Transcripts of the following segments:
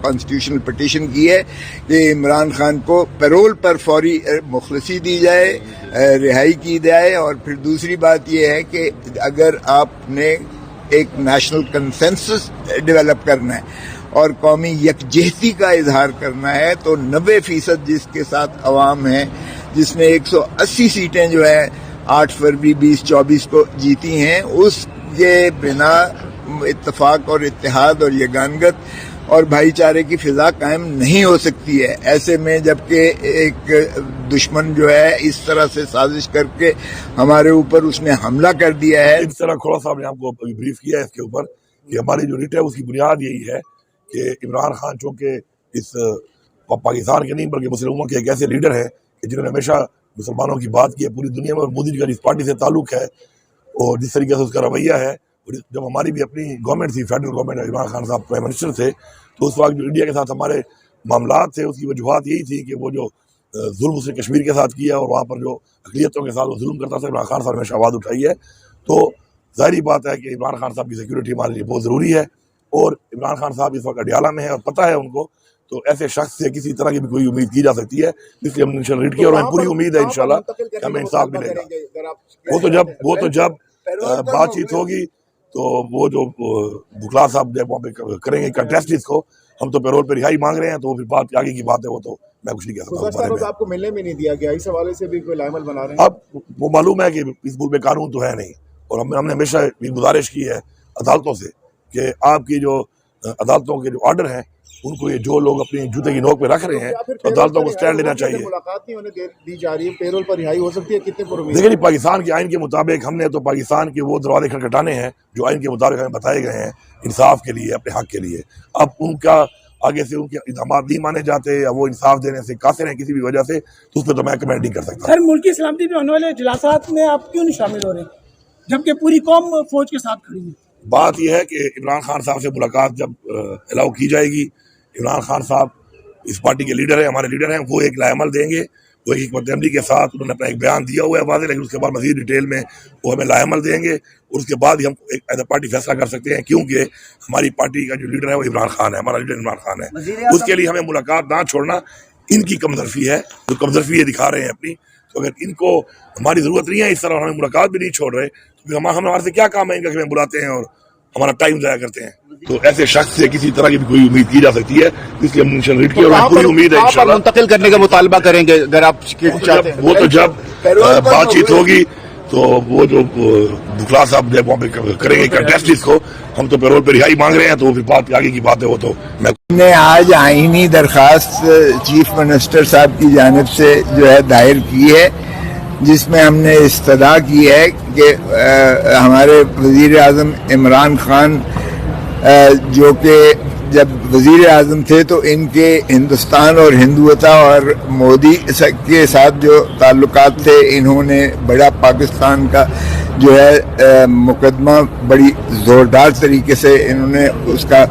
Constitutional petition کی ہے کہ عمران خان کو پیرول پر فوری مخلصی دی جائے، رہائی کی جائے. اور پھر دوسری بات یہ ہے کہ اگر آپ نے ایک نیشنل کنسنسس ڈیولپ کرنا ہے اور قومی یکجہتی کا اظہار کرنا ہے تو 90% جس کے ساتھ عوام ہے، جس نے 180 سیٹیں جو ہے 8 فروری 2024 کو جیتی ہیں، اس کے بنا اتفاق اور اتحاد اور یگانگت اور بھائی چارے کی فضا قائم نہیں ہو سکتی ہے. ایسے میں جبکہ ایک دشمن جو ہے اس طرح سے سازش کر کے ہمارے اوپر اس نے حملہ کر دیا ہے. اس طرح کھوڑا صاحب نے آپ کو بریف کیا ہے اس کے اوپر کہ ہماری جو ریٹ ہے اس کی بنیاد یہی ہے کہ عمران خان چونکہ اس پاکستان کے نہیں بلکہ مسلمانوں کے ایک ایسے لیڈر ہیں کہ جنہوں نے ہمیشہ مسلمانوں کی بات کی ہے پوری دنیا میں، اور مودی جی کا جس پارٹی سے تعلق ہے اور جس طریقے سے اس کا رویہ ہے. جب ہماری بھی اپنی گورنمنٹ تھی، فیڈرل گورنمنٹ، عمران خان صاحب پرائم منسٹر تھے، تو اس وقت جو انڈیا کے ساتھ ہمارے معاملات تھے اس کی وجوہات یہی تھی کہ وہ جو ظلم اس نے کشمیر کے ساتھ کیا اور وہاں پر جو اقلیتوں کے ساتھ وہ ظلم کرتا تھا، عمران خان صاحب نے ہمیشہ آواز اٹھائی ہے. تو ظاہری بات ہے کہ عمران خان صاحب کی سیکورٹی ہمارے لیے بہت ضروری ہے، اور عمران خان صاحب اس وقت اڈیالہ میں ہے اور پتہ ہے ان کو، تو ایسے شخص سے کسی طرح کی بھی کوئی امید کی جا سکتی ہے. اس لیے ہم نے ریڈ کیا اور ہمیں پوری امید ہے انشاءاللہ کہ ہمیں انصاف ملے گا. وہ تو جب بات چیت ہوگی تو وہ جو بکلا صاحب جب وہاں پہ کریں گے کنٹیسٹ اس کو، ہم تو پیرول پہ رہائی مانگ رہے ہیں، تو پھر بات آگے کی بات ہے، وہ تو میں کچھ نہیں کہہ سکتا. آپ کو ملنے میں نہیں دیا گیا، اس حوالے سے بھی کوئی لائحہ بنا رہے ہیں؟ اب وہ معلوم ہے کہ اس ملک میں قانون تو ہے نہیں، اور ہم نے ہمیشہ یہ گزارش کی ہے عدالتوں سے کہ آپ کی جو عدالتوں کے جو آرڈر ہیں ان کو یہ جو لوگ اپنی جوتے کی نوک پہ رکھ رہے ہیں تو عدالتوں کو سٹینڈ لینا چاہیے. ملاقات نہیں ہونے دی جا رہی ہے، پیرول پر رہائی ہو سکتی ہے، کتنے پر امید؟ دیکھیں جی، پاکستان کے آئین کے مطابق ہم نے تو پاکستان کے وہ دروازے کھٹکھٹانے ہیں جو آئین کے مطابق ہمیں بتائے گئے ہیں انصاف کے لیے، اپنے حق کے لیے. اب ان کا آگے سے ان کے اقدامات نہیں مانے جاتے یا وہ انصاف دینے سے قاصر ہیں کسی بھی وجہ سے، تو اس پہ تو میں کمنٹ نہیں کر سکتا. سر، ملکی سلامتی پہ ہونے والے اجلاسات میں آپ کیوں نہیں شامل ہو رہے جبکہ پوری قوم فوج کے ساتھ کھڑی ہے؟ بات یہ ہے کہ عمران خان صاحب سے ملاقات جب الاؤ کی جائے گی، عمران خان صاحب اس پارٹی کے لیڈر ہیں، ہمارے لیڈر ہیں، وہ ایک لائحہ عمل دیں گے، وہ ایک حکمت عملی کے ساتھ انہوں نے اپنا ایک بیان دیا ہوا ہے واضح، لیکن اس کے بعد مزید ڈیٹیل میں وہ ہمیں لائحہ عمل دیں گے، اور اس کے بعد ہی ہم ایک ایز اے پارٹی فیصلہ کر سکتے ہیں، کیونکہ ہماری پارٹی کا جو لیڈر ہے وہ عمران خان ہے، ہمارا لیڈر عمران خان ہے. اس کے لیے ہمیں ملاقات نہ چھوڑنا ان کی کمزرفی ہے، جو کمزرفی یہ دکھا رہے ہیں اپنی. تو اگر ان کو ہماری ضرورت نہیں ہے اس طرح، ہمیں ملاقات بھی نہیں چھوڑ رہے، تو ہمارے سے کیا کام ہے ان کا کہ ہمیں بلاتے ہیں اور ہمارا ٹائم ضائع کرتے ہیں. تو ایسے شخص سے کسی طرح کی بھی کوئی امید کی جا سکتی ہے، اس لیے ہم نے ریڈ کیا اور ہمیں پوری امید ہے انشاءاللہ منتقل کرنے کا مطالبہ کریں گے اگر آپ چاہتے ہیں. وہ تو جب بات چیت ہوگی تو وہ جو بکلا صاحب جب وہاں پہ کریں گے کنٹیسٹ اس کو، ہم تو پیرول پہ رہائی مانگ رہے ہیں، تو پھر بات آگے کی بات ہے، وہ تو میں نے آج آئینی درخواست چیف منسٹر صاحب کی جانب سے جو ہے دائر کی ہے، جس میں ہم نے استدعا کی ہے کہ ہمارے وزیر اعظم عمران خان جو کہ جب وزیر اعظم تھے تو ان کے ہندوستان اور ہندوتا اور مودی کے ساتھ جو تعلقات تھے، انہوں نے بڑا پاکستان کا جو ہے مقدمہ بڑی زوردار طریقے سے انہوں نے اس کا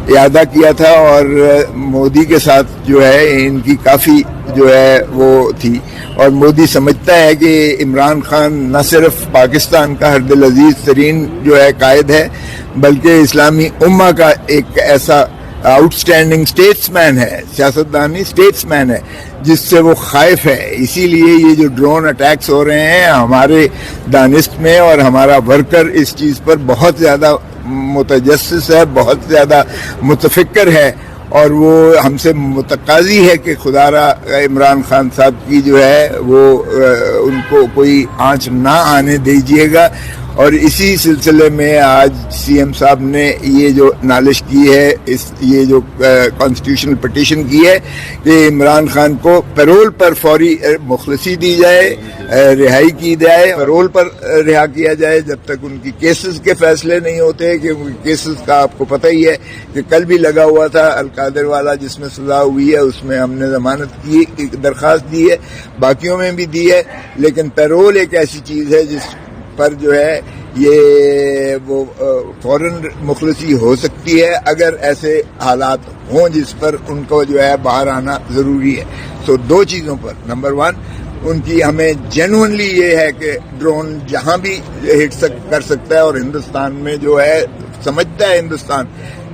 اعادہ کیا تھا، اور مودی کے ساتھ جو ہے ان کی کافی جو ہے وہ تھی. اور مودی سمجھتا ہے کہ عمران خان نہ صرف پاکستان کا ہر دل عزیز ترین جو ہے قائد ہے، بلکہ اسلامی امہ کا ایک ایسا آؤٹ اسٹینڈنگ اسٹیٹس مین ہے، سیاستدانی اسٹیٹس مین ہے جس سے وہ خائف ہے. اسی لیے یہ جو ڈرون اٹیکس ہو رہے ہیں ہمارے دانست میں، اور ہمارا ورکر اس چیز پر بہت زیادہ متجسس ہے، بہت زیادہ متفکر ہے، اور وہ ہم سے متقاضی ہے کہ خدا را عمران خان صاحب کی جو ہے وہ ان کو کوئی آنچ نہ آنے دیجیے گا. اور اسی سلسلے میں آج سی ایم صاحب نے یہ جو نالش کی ہے، یہ جو کانسٹیٹیوشنل پٹیشن کی ہے کہ عمران خان کو پیرول پر فوری مخلصی دی جائے، رہائی کی جائے، پیرول پر رہا کیا جائے جب تک ان کی کیسز کے فیصلے نہیں ہوتے. کیونکہ کیسز کا آپ کو پتہ ہی ہے کہ کل بھی لگا ہوا تھا القادر والا جس میں سزا ہوئی ہے، اس میں ہم نے ضمانت کی درخواست دی ہے، باقیوں میں بھی دی ہے. لیکن پیرول ایک ایسی چیز ہے جس پر جو ہے یہ وہ فوراً مخلصی ہو سکتی ہے اگر ایسے حالات ہوں جس پر ان کو جو ہے باہر آنا ضروری ہے. تو دو چیزوں پر، نمبر 1 ان کی ہمیں جینوئنلی یہ ہے کہ ڈرون جہاں بھی ہٹ کر سکتا ہے، اور ہندوستان میں جو ہے سمجھتا ہے ہندوستان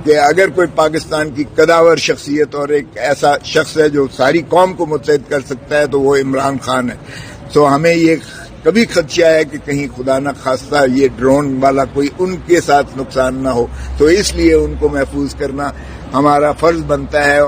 کہ اگر کوئی پاکستان کی قداور شخصیت اور ایک ایسا شخص ہے جو ساری قوم کو متحد کر سکتا ہے تو وہ عمران خان ہے. تو ہمیں یہ کبھی خدشہ ہے کہ کہیں خدا نہ خواستہ یہ ڈرون والا کوئی ان کے ساتھ نقصان نہ ہو، تو اس لیے ان کو محفوظ کرنا ہمارا فرض بنتا ہے.